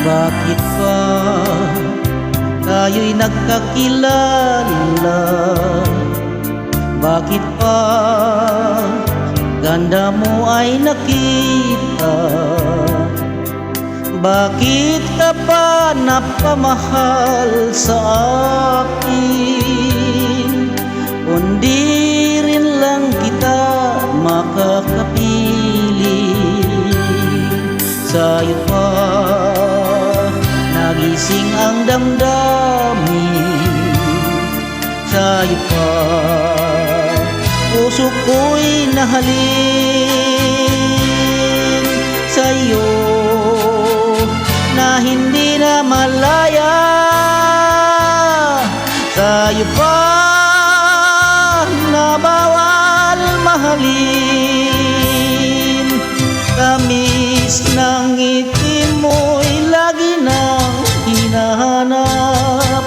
Bakit ba tayo'y nagkakilala? Bakit pa ganda mo ay nakita? Bakit ka pa napamahal sa akin? Kundi rin lang kita makakapili. Sa'yo pa nagising ang damdamin. Sa'yo pa puso ko'y nahalin. Sa'yo na hindi na malaya. Sa'yo pa na bawal mahalin. Tamis ng ngiti mo'y lagi nang hinahanap.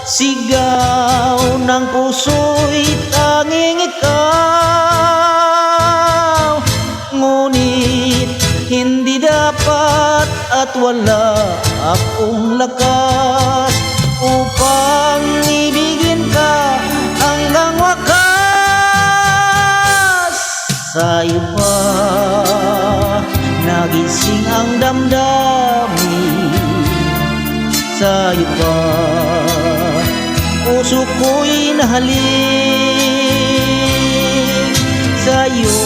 Sigaw ng puso'y tanging ikaw. Ngunit hindi dapat at wala akong lakas upang ibigin ka hanggang wakas. Sa'yo pa nagising ang damdamin. Sa'yo pa puso ko'y nahalin. Sa'yo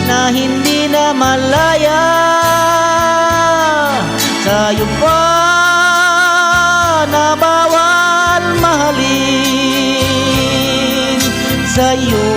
na hindi na malaya. Sa'yo pa na bawal mahalin. Sa'yo